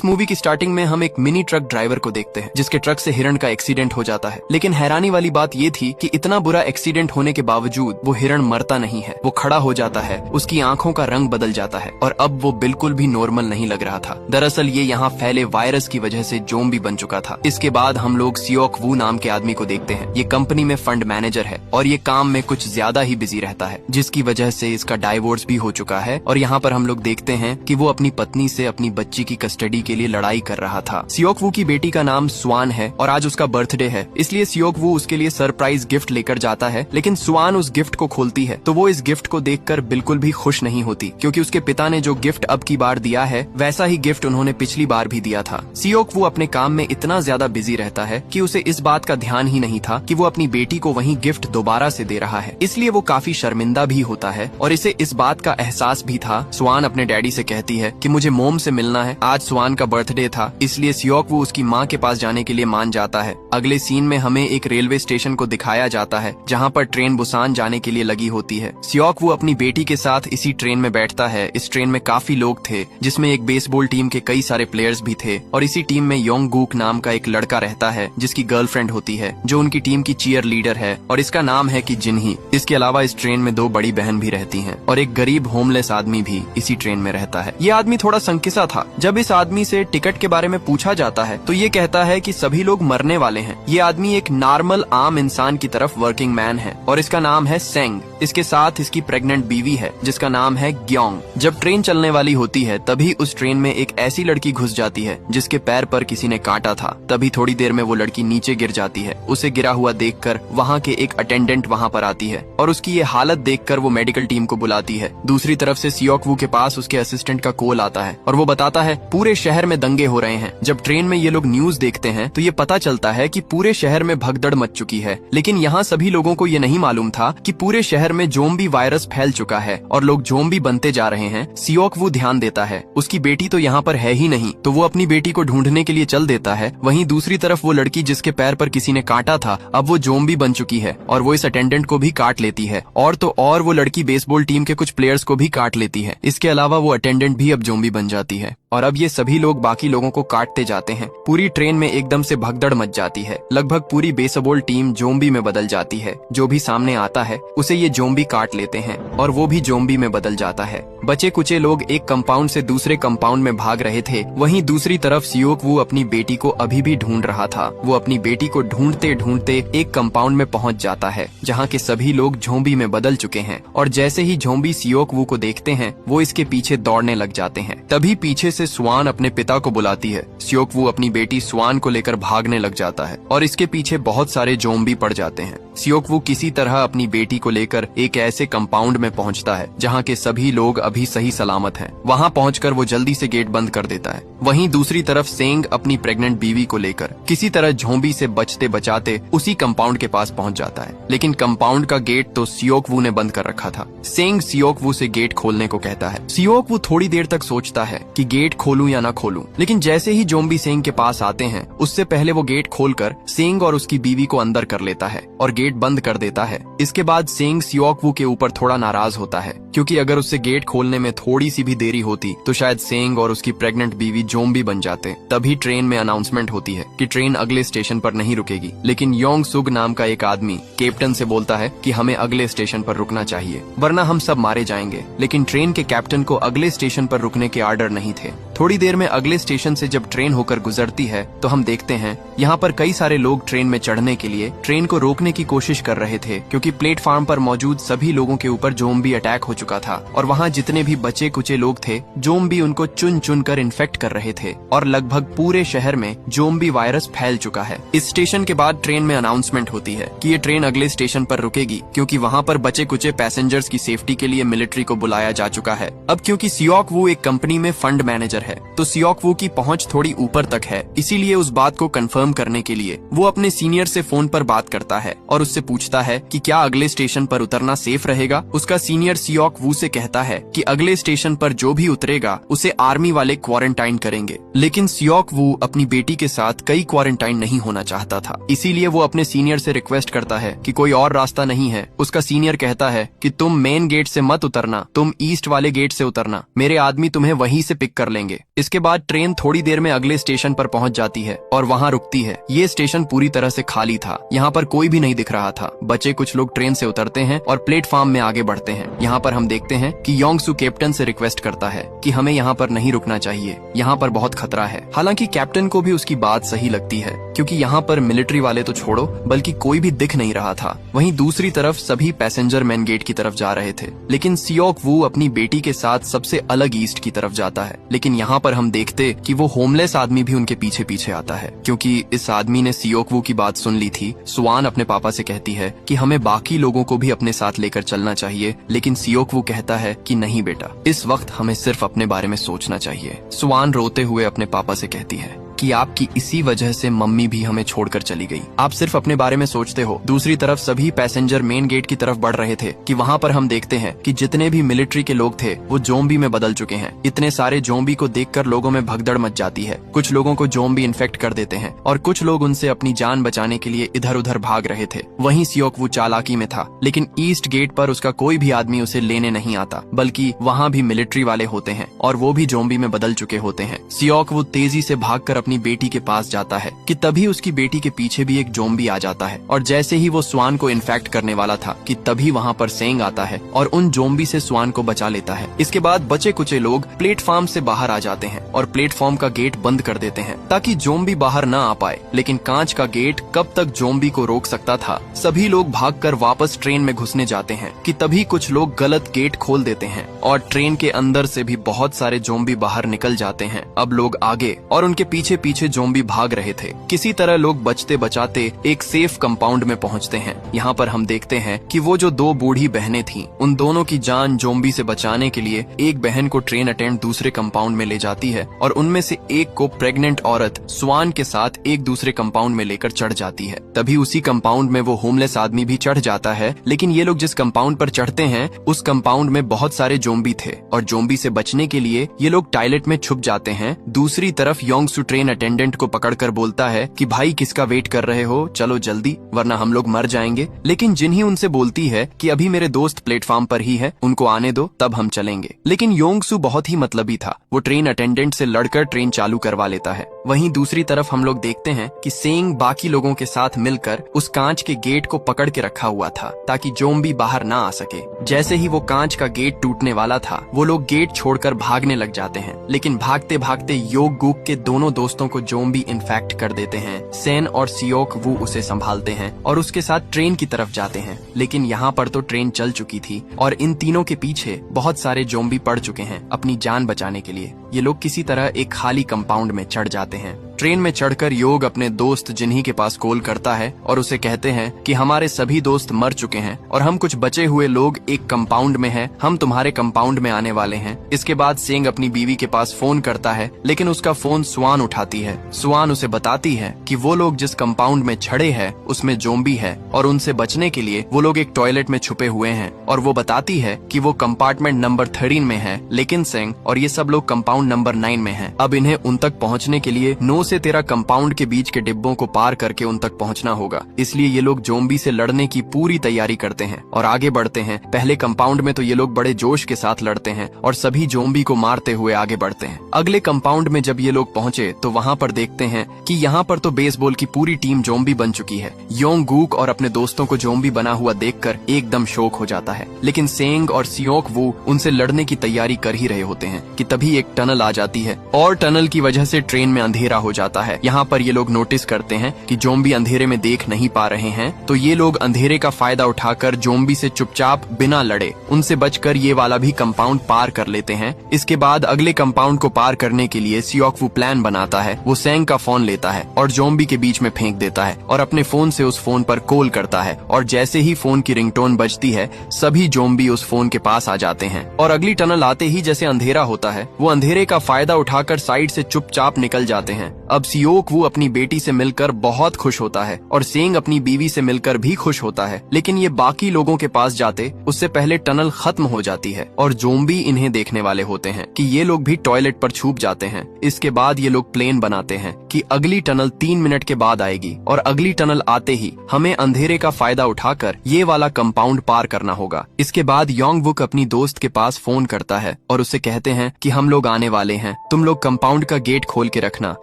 Movie की starting में हम एक मिनी ट्रक ड्राइवर को देखते हैं जिसके ट्रक से हिरण का एक्सीडेंट हो जाता है। लेकिन हैरानी वाली बात ये थी कि इतना बुरा एक्सीडेंट होने के बावजूद वो हिरण मरता नहीं है, वो खड़ा हो जाता है, उसकी आंखों का रंग बदल जाता है और अब वो बिल्कुल भी नॉर्मल नहीं लग रहा था। दरअसल ये यहाँ फैले वायरस की वजह से ज़ॉम्बी बन चुका था। इसके बाद हम लोग सियोक वू नाम के आदमी को देखते हैं। ये कंपनी में फंड मैनेजर है और ये काम में कुछ ज्यादा ही बिजी रहता है, जिसकी वजह से इसका डाइवोर्स भी हो चुका है। और यहाँ पर हम लोग देखते हैं कि वो अपनी पत्नी से अपनी बच्ची की कस्टडी के लिए लड़ाई कर रहा था। सियोक वू की बेटी का नाम स्वान है और आज उसका बर्थडे है, इसलिए सियोक वू उसके लिए सरप्राइज गिफ्ट लेकर जाता है। लेकिन स्वान उस गिफ्ट को खोलती है तो वो इस गिफ्ट को देखकर बिल्कुल भी खुश नहीं होती, क्योंकि उसके पिता ने जो गिफ्ट अब की बार दिया है वैसा ही गिफ्ट उन्होंने पिछली बार भी दिया था। सियोक वू अपने काम में इतना ज्यादा बिजी रहता है कि उसे इस बात का ध्यान ही नहीं था कि वो अपनी बेटी को वही गिफ्ट दोबारा से दे रहा है, इसलिए वो काफी शर्मिंदा भी होता है और इसे इस बात का एहसास भी था। स्वान अपने डैडी से कहती है कि मुझे मोम से मिलना है, आज स्वान का बर्थडे था, इसलिए सियोक वू उसकी माँ के पास जाने के लिए मान जाता है। अगले सीन में हमें एक रेलवे स्टेशन को दिखाया जाता है जहाँ पर ट्रेन बुसान जाने के लिए लगी होती है। सियोक वू अपनी बेटी के साथ इसी ट्रेन में बैठता है। इस ट्रेन में काफी लोग थे, जिसमें एक बेसबॉल टीम के कई सारे प्लेयर्स भी थे और इसी टीम में योंग गूक नाम का एक लड़का रहता है जिसकी गर्लफ्रेंड होती है, जो उनकी टीम की चीयर लीडर है और इसका नाम है कि जिन्ही। इसके अलावा इस ट्रेन में दो बड़ी बहन भी रहती हैं और एक गरीब होमलेस आदमी भी इसी ट्रेन में रहता है। ये आदमी थोड़ा संकिसा था। जब इस आदमी से टिकट के बारे में पूछा जाता है तो ये कहता है कि सभी लोग मरने वाले हैं। ये आदमी एक नॉर्मल आम इंसान की तरफ वर्किंग मैन है और इसका नाम है सेंग। इसके साथ इसकी प्रेग्नेंट बीवी है जिसका नाम है ग्योंग। जब ट्रेन चलने वाली होती है तभी उस ट्रेन में एक ऐसी लड़की घुस जाती है जिसके पैर पर किसी ने काटा था। तभी थोड़ी देर में वो लड़की नीचे गिर जाती है। उसे गिरा हुआ देखकर वहाँ के एक अटेंडेंट वहाँ पर आती है और उसकी ये हालत देखकर वो मेडिकल टीम को बुलाती है। दूसरी तरफ से सियोक वू के पास उसके असिस्टेंट का कॉल आता है और वो बताता है पूरे शहर में दंगे हो रहे हैं। जब ट्रेन में ये लोग न्यूज देखते हैं तो ये पता चलता है कि पूरे शहर में भगदड़ मच चुकी है। लेकिन यहाँ सभी लोगों को ये नहीं मालूम था कि पूरे शहर में ज़ॉम्बी वायरस फैल चुका है और लोग ज़ॉम्बी बनते जा रहे हैं। सियोक वू ध्यान देता है, उसकी बेटी तो यहाँ पर है ही नहीं, तो वो अपनी बेटी को ढूंढने के लिए चल देता है। वहीं दूसरी तरफ वो लड़की जिसके पैर पर किसी ने काटा था अब वो ज़ॉम्बी बन चुकी है और वो इस अटेंडेंट को भी काट लेती है और तो और वो लड़की बेसबॉल टीम के कुछ प्लेयर्स को भी काट लेती है। इसके अलावा वो अटेंडेंट भी अब ज़ॉम्बी बन जाती है और अब ये सभी लोग बाकी लोगों को काटते जाते हैं। पूरी ट्रेन में एकदम से भगदड़ मच जाती है। लगभग पूरी बेसबॉल टीम ज़ॉम्बी में बदल जाती है। जो भी सामने आता है उसे ये ज़ॉम्बी काट लेते हैं और वो भी ज़ॉम्बी में बदल जाता है। बचे कुचे लोग एक कंपाउंड से दूसरे कंपाउंड में भाग रहे थे। वहीं दूसरी तरफ सियोक वू अपनी बेटी को अभी भी ढूंढ रहा था। वो अपनी बेटी को ढूंढते ढूंढते एक कंपाउंड में पहुंच जाता है जहां के सभी लोग ज़ॉम्बी में बदल चुके हैं और जैसे ही ज़ॉम्बी सियोक वू को देखते हैं वो इसके पीछे दौड़ने लग जाते हैं। तभी पीछे से स्वान अपने पिता को बुलाती है। सियोक वू अपनी बेटी स्वान को लेकर भागने लग जाता है और इसके पीछे बहुत सारे ज़ॉम्बी पड़ जाते हैं। सियोक वू किसी तरह अपनी बेटी को लेकर एक ऐसे कंपाउंड में पहुंचता है जहां के सभी लोग अभी सही सलामत हैं। वहां पहुंचकर वो जल्दी से गेट बंद कर देता है। वहीं दूसरी तरफ सेंग अपनी प्रेग्नेंट बीवी को लेकर किसी तरह ज़ॉम्बी से बचते बचाते उसी कंपाउंड के पास पहुंच जाता है। लेकिन कंपाउंड का गेट तो सियोक वू ने बंद कर रखा था। सेंग सियोक वू से गेट खोलने को कहता है। सियोक वू थोड़ी देर तक सोचता है कि गेट खोलूं या ना खोलूं, लेकिन जैसे ही ज़ॉम्बी सेंग के पास आते हैं उससे पहले वो गेट खोलकर सेंग और उसकी बीवी को अंदर कर लेता है और गेट बंद कर देता है। इसके बाद सेंग सियोक वू के ऊपर थोड़ा नाराज होता है, क्योंकि अगर उससे गेट खोलने में थोड़ी सी भी देरी होती तो शायद सेंग और उसकी प्रेग्नेंट बीवी ज़ॉम्बी बन जाते। तभी ट्रेन में अनाउंसमेंट होती है कि ट्रेन अगले स्टेशन पर नहीं रुकेगी, लेकिन योंग सुग नाम का एक आदमी कैप्टन से बोलता है कि हमें अगले स्टेशन पर रुकना चाहिए वरना हम सब मारे जाएंगे। लेकिन ट्रेन के कैप्टन को अगले स्टेशन पर रुकने के ऑर्डर नहीं थे। थोड़ी देर में अगले स्टेशन से जब ट्रेन होकर गुजरती है तो हम देखते हैं यहाँ पर कई सारे लोग ट्रेन में चढ़ने के लिए ट्रेन को रोकने की कोशिश कर रहे थे, क्योंकि प्लेटफार्म पर मौजूद सभी लोगों के ऊपर ज़ॉम्बी अटैक हो चुका था और वहाँ जितने भी बचे कुचे लोग थे ज़ॉम्बी उनको चुन चुन कर इन्फेक्ट कर रहे थे और लगभग पूरे शहर में ज़ॉम्बी वायरस फैल चुका है। इस स्टेशन के बाद ट्रेन में अनाउंसमेंट होती है कि ये ट्रेन अगले स्टेशन पर रुकेगी, क्योंकि वहाँ पर बचे कुचे पैसेंजर्स की सेफ्टी के लिए मिलिट्री को बुलाया जा चुका है। अब क्योंकि सियोक वू एक कंपनी में फंड मैनेजर है तो सियोक वू की पहुंच थोड़ी ऊपर तक है, इसीलिए उस बात को कंफर्म करने के लिए वो अपने सीनियर से फोन पर बात करता है और उससे पूछता है कि क्या अगले स्टेशन पर उतरना सेफ रहेगा। उसका सीनियर सियोक वू से कहता है कि अगले स्टेशन पर जो भी उतरेगा उसे आर्मी वाले क्वारंटाइन करेंगे। लेकिन सियोक वू अपनी बेटी के साथ कई क्वारंटाइन नहीं होना चाहता था, इसीलिए वो अपने सीनियर से रिक्वेस्ट करता है कि कोई और रास्ता नहीं है। उसका सीनियर कहता है कि तुम मेन गेट से मत उतरना, तुम ईस्ट वाले गेट से उतरना, मेरे आदमी तुम्हें वहीं से पिक कर लेंगे। सके। इसके बाद ट्रेन थोड़ी देर में अगले स्टेशन पर पहुंच जाती है और वहां रुकती है। ये स्टेशन पूरी तरह से खाली था, यहाँ पर कोई भी नहीं दिख रहा था। बचे कुछ लोग ट्रेन से उतरते हैं और प्लेटफॉर्म में आगे बढ़ते हैं। यहाँ पर हम देखते हैं कि योंगसू कैप्टन से रिक्वेस्ट करता है कि हमें यहाँ पर नहीं रुकना चाहिए, यहाँ पर बहुत खतरा है। हालांकि कैप्टन को भी उसकी बात सही लगती है, क्योंकि यहाँ पर मिलिट्री वाले तो छोड़ो बल्कि कोई भी दिख नहीं रहा था। वहीं दूसरी तरफ सभी पैसेंजर मेन गेट की तरफ जा रहे थे, लेकिन सियोक वू अपनी बेटी के साथ सबसे अलग ईस्ट की तरफ जाता है। लेकिन यहाँ पर हम देखते कि वो होमलेस आदमी भी उनके पीछे पीछे आता है, क्योंकि इस आदमी ने सियोक वू की बात सुन ली थी। स्वान अपने पापा से कहती है कि हमें बाकी लोगों को भी अपने साथ लेकर चलना चाहिए, लेकिन सियोक वू कहता है कि नहीं बेटा, इस वक्त हमें सिर्फ अपने बारे में सोचना चाहिए। स्वान रोते हुए अपने पापा से कहती है कि आपकी इसी वजह से मम्मी भी हमें छोड़कर चली गई, आप सिर्फ अपने बारे में सोचते हो। दूसरी तरफ सभी पैसेंजर मेन गेट की तरफ बढ़ रहे थे कि वहाँ पर हम देखते हैं कि जितने भी मिलिट्री के लोग थे वो जोम्बी में बदल चुके हैं। इतने सारे जोम्बी को देखकर लोगों में भगदड़ मच जाती है। कुछ लोगों को जोम्बी इन्फेक्ट कर देते हैं और कुछ लोग उनसे अपनी जान बचाने के लिए इधर उधर भाग रहे थे। वहीं सियोक वू चालाकी में था, लेकिन ईस्ट गेट पर उसका कोई भी आदमी उसे लेने नहीं आता, बल्कि वहाँ भी मिलिट्री वाले होते हैं और वो भी जोम्बी में बदल चुके होते हैं। सियोक वू तेजी से भागकर अपनी बेटी के पास जाता है कि तभी उसकी बेटी के पीछे भी एक जोम्बी आ जाता है और जैसे ही वो स्वान को इन्फेक्ट करने वाला था कि तभी वहाँ पर सेंग आता है और उन जोम्बी से स्वान को बचा लेता है। इसके बाद बचे कुचे लोग प्लेटफॉर्म से बाहर आ जाते हैं और प्लेटफॉर्म का गेट बंद कर देते हैं ताकि जोम्बी बाहर न आ पाए, लेकिन कांच का गेट कब तक जोम्बी को रोक सकता था। सभी लोग भागकर वापस ट्रेन में घुसने जाते हैं कि तभी कुछ लोग गलत गेट खोल देते हैं और ट्रेन के अंदर से भी बहुत सारे जोम्बी बाहर निकल जाते हैं। अब लोग आगे और उनके पीछे पीछे जोम्बी भाग रहे थे। किसी तरह लोग बचते बचाते एक सेफ कंपाउंड में पहुंचते हैं। यहाँ पर हम देखते हैं कि वो जो दो बूढ़ी बहनें थीं, उन दोनों की जान जोम्बी से बचाने के लिए एक बहन को ट्रेन अटेंडेंट दूसरे कंपाउंड में ले जाती है और उनमें से एक को प्रेग्नेंट औरत स्वान के साथ एक दूसरे कंपाउंड में लेकर चढ़ जाती है। तभी उसी कंपाउंड में वो होमलेस आदमी भी चढ़ जाता है, लेकिन ये लोग जिस कंपाउंड पर चढ़ते हैं उस कंपाउंड में बहुत सारे जोम्बी थे और जोम्बी से बचने के लिए ये लोग टॉयलेट में छुप जाते हैं। दूसरी तरफ योंगसू ट्रेन अटेंडेंट को पकड़कर बोलता है कि भाई किसका वेट कर रहे हो, चलो जल्दी वरना हम लोग मर जाएंगे। लेकिन जिन्हीं उनसे बोलती है कि अभी मेरे दोस्त प्लेटफॉर्म पर ही है, उनको आने दो तब हम चलेंगे। लेकिन योंगसू बहुत ही मतलबी था, वो ट्रेन अटेंडेंट से लड़कर ट्रेन चालू करवा लेता है। वहीं दूसरी तरफ हम लोग देखते हैं कि सेंग बाकी लोगों के साथ मिलकर उस कांच के गेट को पकड़ के रखा हुआ था ताकि जोम्बी बाहर ना आ सके। जैसे ही वो कांच का गेट टूटने वाला था वो लोग गेट छोड़कर भागने लग जाते हैं, लेकिन भागते भागते योग गुक के दोनों दोस्तों को जोम्बी इन्फेक्ट कर देते हैं। सेन और सियोक वू उसे संभालते हैं और उसके साथ ट्रेन की तरफ जाते हैं, लेकिन यहाँ पर तो ट्रेन चल चुकी थी और इन तीनों के पीछे बहुत सारे जोम्बी पड़ चुके हैं। अपनी जान बचाने के लिए ये लोग किसी तरह एक खाली कंपाउंड में चढ़ जाते हैं। ट्रेन में चढ़कर योग अपने दोस्त जिन्ही के पास कॉल करता है और उसे कहते हैं कि हमारे सभी दोस्त मर चुके हैं और हम कुछ बचे हुए लोग एक कंपाउंड में हैं, हम तुम्हारे कंपाउंड में आने वाले हैं। इसके बाद सेंग अपनी बीवी के पास फोन करता है, लेकिन उसका फोन स्वान उठाती है। स्वान उसे बताती है कि वो लोग जिस कंपाउंड में छड़े हैं उसमें जोम्बी है और उनसे बचने के लिए वो लोग एक टॉयलेट में छुपे हुए हैं और वो बताती है कि वो कंपार्टमेंट नंबर 13 में है, लेकिन सेंग और ये सब लोग कंपाउंड नंबर 9 में हैं। अब इन्हें उन तक पहुँचने के लिए 9 से 13 कंपाउंड के बीच के डिब्बों को पार करके उन तक पहुंचना होगा, इसलिए ये लोग जोम्बी से लड़ने की पूरी तैयारी करते हैं और आगे बढ़ते हैं। पहले कंपाउंड में तो ये लोग बड़े जोश के साथ लड़ते हैं और सभी जोम्बी को मारते हुए आगे बढ़ते हैं। अगले कंपाउंड में जब ये लोग पहुंचे तो वहां पर देखते हैं कि यहाँ पर तो बेसबॉल की पूरी टीम जोम्बी बन चुकी है। योंग गुक और अपने दोस्तों को जोम्बी बना हुआ देखकर एकदम शौक हो जाता है, लेकिन सेंग और सियोक वू उनसे लड़ने की तैयारी कर ही रहे होते हैं कि तभी एक टनल आ जाती है और टनल की वजह से ट्रेन में अंधेरा हो जाता है। यहाँ पर ये लोग नोटिस करते हैं कि जोम्बी अंधेरे में देख नहीं पा रहे हैं, तो ये लोग अंधेरे का फायदा उठाकर जोम्बी से चुपचाप बिना लड़े उनसे बचकर ये वाला भी कंपाउंड पार कर लेते हैं। इसके बाद अगले कंपाउंड को पार करने के लिए सियोक वू प्लान बनाता है। वो सेंग का फोन लेता है और जोम्बी के बीच में फेंक देता है और अपने फोन से उस फोन पर कॉल करता है और जैसे ही फोन की रिंगटोन बजती है सभी जोम्बी उस फोन के पास आ जाते हैं और अगली टनल आते ही जैसे अंधेरा होता है वो अंधेरे का फायदा उठाकर साइड से चुपचाप निकल जाते हैं। अब सियोक वू अपनी बेटी से मिलकर बहुत खुश होता है और सेंग अपनी बीवी से मिलकर भी खुश होता है, लेकिन ये बाकी लोगों के पास जाते उससे पहले टनल खत्म हो जाती है और ज़ोंबी इन्हें देखने वाले होते हैं कि ये लोग भी टॉयलेट पर छुप जाते हैं। इसके बाद ये लोग प्लान बनाते हैं कि अगली टनल 3 मिनट के बाद आएगी और अगली टनल आते ही हमें अंधेरे का फायदा उठाकर ये वाला कंपाउंड पार करना होगा। इसके बाद योंग वुक अपनी दोस्त के पास फोन करता है और उससे कहते हैं कि हम लोग आने वाले हैं, तुम लोग कंपाउंड का गेट खोल के रखना।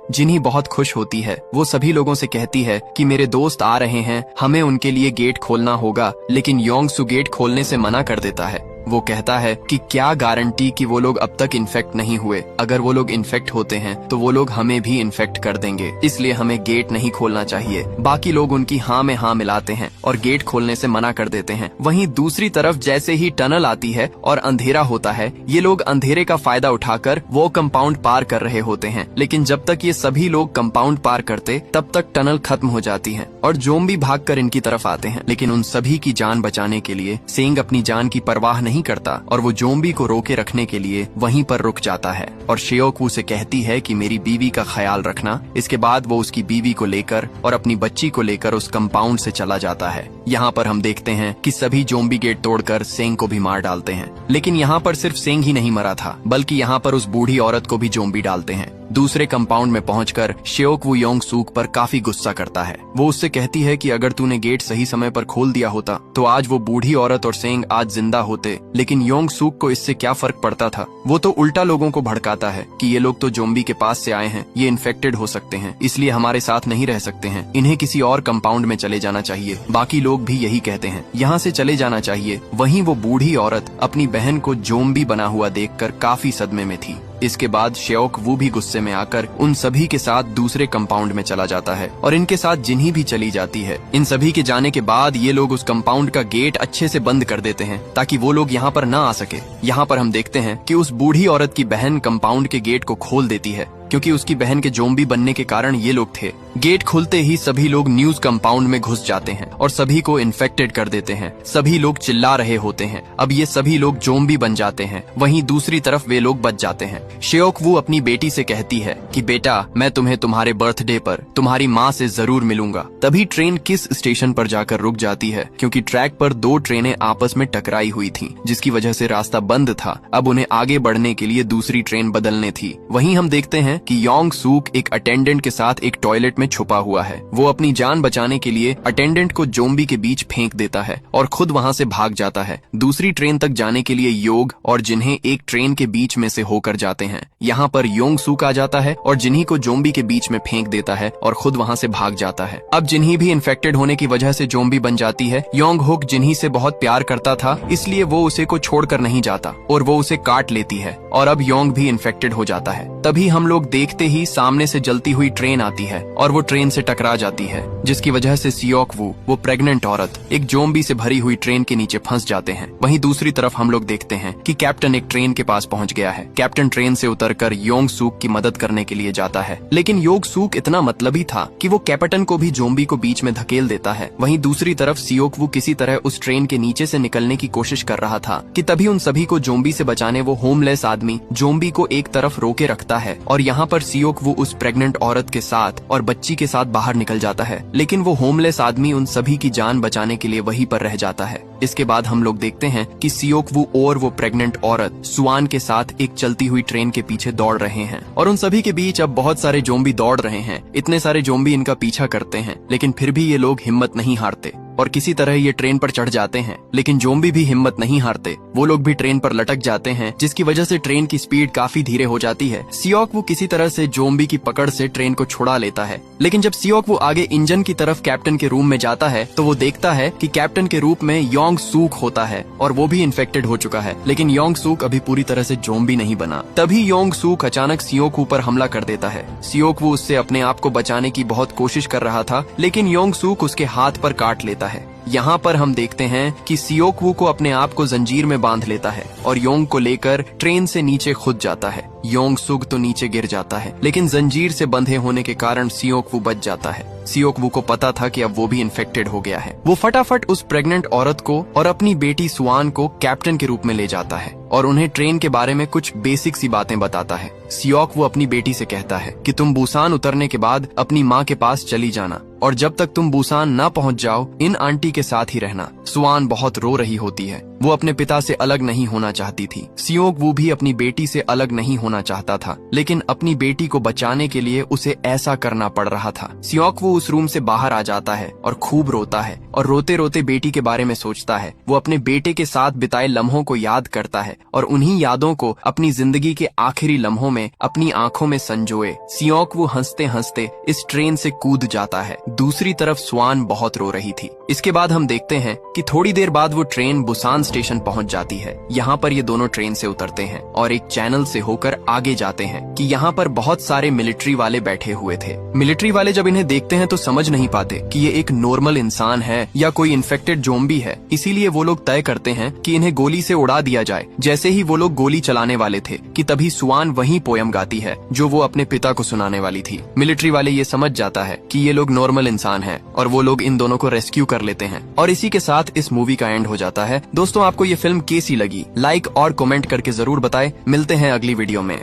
जिन्ही बहुत खुश होती है, वो सभी लोगों से कहती है कि मेरे दोस्त आ रहे हैं, हमें उनके लिए गेट खोलना होगा, लेकिन योंग सू गेट खोलने से मना कर देता है। वो कहता है कि क्या गारंटी कि वो लोग अब तक इन्फेक्ट नहीं हुए, अगर वो लोग इन्फेक्ट होते हैं तो वो लोग हमें भी इन्फेक्ट कर देंगे, इसलिए हमें गेट नहीं खोलना चाहिए। बाकी लोग उनकी हाँ में हाँ मिलाते हैं और गेट खोलने से मना कर देते हैं। वहीं दूसरी तरफ जैसे ही टनल आती है और अंधेरा होता है, ये लोग अंधेरे का फायदा उठाकर वो कंपाउंड पार कर रहे होते हैं, लेकिन जब तक ये सभी लोग कंपाउंड पार करते तब तक टनल खत्म हो जाती है और ज़ोंबी भागकर इनकी तरफ आते हैं। लेकिन उन सभी की जान बचाने के लिए सेंग अपनी जान की परवाह नहीं करता और वो ज़ोंबी को रोके रखने के लिए वहीं पर रुक जाता है और सियोक वू से कहती है कि मेरी बीवी का ख्याल रखना। इसके बाद वो उसकी बीवी को लेकर और अपनी बच्ची को लेकर उस कंपाउंड से चला जाता है। यहाँ पर हम देखते हैं कि सभी ज़ोंबी गेट तोड़कर सेंग को भी मार डालते हैं, लेकिन यहाँ पर सिर्फ सेंग ही नहीं मरा था, बल्कि यहाँ पर उस बूढ़ी औरत को भी ज़ोंबी डालते हैं। दूसरे कंपाउंड में पहुंचकर सियोक वू योंग सूक पर काफी गुस्सा करता है। वो उससे कहती है कि अगर तूने गेट सही समय पर खोल दिया होता तो आज वो बूढ़ी औरत और सेंग आज जिंदा होते, लेकिन योंग सूक को इससे क्या फर्क पड़ता था। वो तो उल्टा लोगों को भड़काता है कि ये लोग तो ज़ोंबी के पास से आए हैं, ये इन्फेक्टेड हो सकते हैं, इसलिए हमारे साथ नहीं रह सकते हैं, इन्हें किसी और कंपाउंड में चले जाना चाहिए। बाकी लोग भी यही कहते हैं, यहाँ से चले जाना चाहिए। वहीं वो बूढ़ी औरत अपनी बहन को ज़ोंबी बना हुआ देखकर काफी सदमे में थी। इसके बाद सियोक वू भी गुस्से में आकर उन सभी के साथ दूसरे कंपाउंड में चला जाता है और इनके साथ जिन्ही भी चली जाती है। इन सभी के जाने के बाद ये लोग उस कंपाउंड का गेट अच्छे से बंद कर देते हैं ताकि वो लोग यहाँ पर ना आ सके। यहाँ पर हम देखते हैं कि उस बूढ़ी औरत की बहन कंपाउंड के गेट को खोल देती है, क्योंकि उसकी बहन के ज़ोंबी बनने के कारण ये लोग थे। गेट खुलते ही सभी लोग न्यूज कंपाउंड में घुस जाते हैं और सभी को इन्फेक्टेड कर देते हैं। सभी लोग चिल्ला रहे होते हैं। अब ये सभी लोग ज़ोंबी बन जाते हैं। वहीं दूसरी तरफ वे लोग बच जाते हैं। सियोक वू अपनी बेटी से कहती है कि बेटा, मैं तुम्हें तुम्हारे बर्थडे पर तुम्हारी माँ से जरूर मिलूंगा। तभी ट्रेन किस स्टेशन पर जाकर रुक जाती है, क्योंकि ट्रैक पर 2 ट्रेनें आपस में टकराई हुई थी, जिसकी वजह से रास्ता बंद था। अब उन्हें आगे बढ़ने के लिए दूसरी ट्रेन बदलने थी। वहीं हम देखते हैं कि योंग सूक एक अटेंडेंट के साथ एक टॉयलेट में छुपा हुआ है। वो अपनी जान बचाने के लिए अटेंडेंट को ज़ोंबी के बीच फेंक देता है और खुद वहां से भाग जाता है। दूसरी ट्रेन तक जाने के लिए योग और जिन्हें एक ट्रेन के बीच में से होकर जाते हैं। यहाँ पर योंग सूक आ जाता है और जिन्हीं को ज़ोंबी के बीच में फेंक देता है और खुद वहां से भाग जाता है। अब जिन्हीं भी इन्फेक्टेड होने की वजह से ज़ोंबी बन जाती है। योंग हुक जिन्हीं से बहुत प्यार करता था, इसलिए वो उसे को छोड़कर नहीं जाता और वो उसे काट लेती है और अब योंग भी इन्फेक्टेड हो जाता है। तभी हम लोग देखते ही सामने से जलती हुई ट्रेन आती है और वो ट्रेन से टकरा जाती है, जिसकी वजह से सियोक वू, वो प्रेग्नेंट औरत, एक ज़ोंबी से भरी हुई ट्रेन के नीचे फंस जाते हैं। वहीं दूसरी तरफ हम लोग देखते हैं कि कैप्टन एक ट्रेन के पास पहुंच गया है। कैप्टन ट्रेन से उतरकर योंग सूक की मदद करने के लिए जाता है, लेकिन योंग सूक इतना मतलबी था कि वो कैप्टन को भी ज़ोंबी को बीच में धकेल देता है। वहीं दूसरी तरफ सियोक वू किसी तरह उस ट्रेन के नीचे से निकलने की कोशिश कर रहा था कि तभी उन सभी को ज़ोंबी से बचाने वो होमलेस आदमी ज़ोंबी को एक तरफ रोके रखता है और यहाँ पर सियोक वू उस प्रेग्नेंट औरत के साथ और बच्ची के साथ बाहर निकल जाता है, लेकिन वो होमलेस आदमी उन सभी की जान बचाने के लिए वहीं पर रह जाता है। इसके बाद हम लोग देखते हैं कि सियोक वू और वो प्रेग्नेंट औरत सुआन के साथ एक चलती हुई ट्रेन के पीछे दौड़ रहे हैं और उन सभी के बीच अब बहुत सारे ज़ोंबी दौड़ रहे हैं। इतने सारे ज़ोंबी इनका पीछा करते हैं, लेकिन फिर भी ये लोग हिम्मत नहीं हारते और किसी तरह ये ट्रेन पर चढ़ जाते हैं। लेकिन ज़ोंबी भी हिम्मत नहीं हारते, वो लोग भी ट्रेन पर लटक जाते हैं, जिसकी वजह से ट्रेन की स्पीड काफी धीरे हो जाती है। सियोक वो किसी तरह से ज़ोंबी की पकड़ से ट्रेन को छुड़ा लेता है, लेकिन जब सियोक वो आगे इंजन की तरफ कैप्टन के रूम में जाता है तो वो देखता है कि कैप्टन के रूप में योंग सूक होता है और वो भी इन्फेक्टेड हो चुका है, लेकिन योंग सूक अभी पूरी तरह से ज़ोंबी नहीं बना। तभी योंग सूक अचानक सियोक वू पर हमला कर देता है। सियोक वू उससे अपने आप को बचाने की बहुत कोशिश कर रहा था, लेकिन योंग सूक उसके हाथ पर काट लेता है। यहाँ पर हम देखते हैं कि सियोक वू को अपने आप को जंजीर में बांध लेता है और योंग को लेकर ट्रेन से नीचे खुद जाता है। योंग सुग तो नीचे गिर जाता है, लेकिन जंजीर से बंधे होने के कारण सियोक वू बच जाता है। सियोक वू को पता था कि अब वो भी इन्फेक्टेड हो गया है। वो फटाफट उस प्रेग्नेंट औरत को और अपनी बेटी सुआन को कैप्टन के रूप में ले जाता है। और उन्हें ट्रेन के बारे में कुछ बेसिक सी बातें बताता है। सियोक वो अपनी बेटी से कहता है कि तुम बुसान उतरने के बाद अपनी माँ के पास चली जाना और जब तक तुम बुसान ना पहुंच जाओ इन आंटी के साथ ही रहना। स्वान बहुत रो रही होती है, वो अपने पिता से अलग नहीं होना चाहती थी। सियोक वो भी अपनी बेटी से अलग नहीं होना चाहता था, लेकिन अपनी बेटी को बचाने के लिए उसे ऐसा करना पड़ रहा था। सियोक वो उस रूम से बाहर आ जाता है और खूब रोता है और रोते रोते बेटी के बारे में सोचता है। वो अपने बेटे के साथ बिताए लम्हों को याद करता है और उन्हीं यादों को अपनी जिंदगी के आखिरी लम्हों में अपनी आंखों में संजोए। सियोक वो हंसते हंसते इस ट्रेन से कूद जाता है। दूसरी तरफ स्वान बहुत रो रही थी। इसके बाद हम देखते हैं कि थोड़ी देर बाद वो ट्रेन बुसान स्टेशन पहुंच जाती है। यहाँ पर ये दोनों ट्रेन से उतरते हैं और एक चैनल से होकर आगे जाते हैं कि यहाँ पर बहुत सारे मिलिट्री वाले बैठे हुए थे। मिलिट्री वाले जब इन्हें देखते हैं तो समझ नहीं पाते कि ये एक नॉर्मल इंसान है या कोई इन्फेक्टेड ज़ॉम्बी है, इसीलिए वो लोग तय करते हैं कि इन्हें गोली से उड़ा दिया जाए। जैसे ही वो लोग गोली चलाने वाले थे कि तभी स्वान वही पोयम गाती है जो वो अपने पिता को सुनाने वाली थी। मिलिट्री वाले ये समझ जाता है कि ये लोग नॉर्मल इंसान हैं और वो लोग इन दोनों को रेस्क्यू कर लेते हैं और इसी के साथ इस मूवी का एंड हो जाता है। दोस्तों, आपको ये फिल्म कैसी लगी लाइक और कमेंट करके जरूर बताएं। मिलते हैं अगली वीडियो में।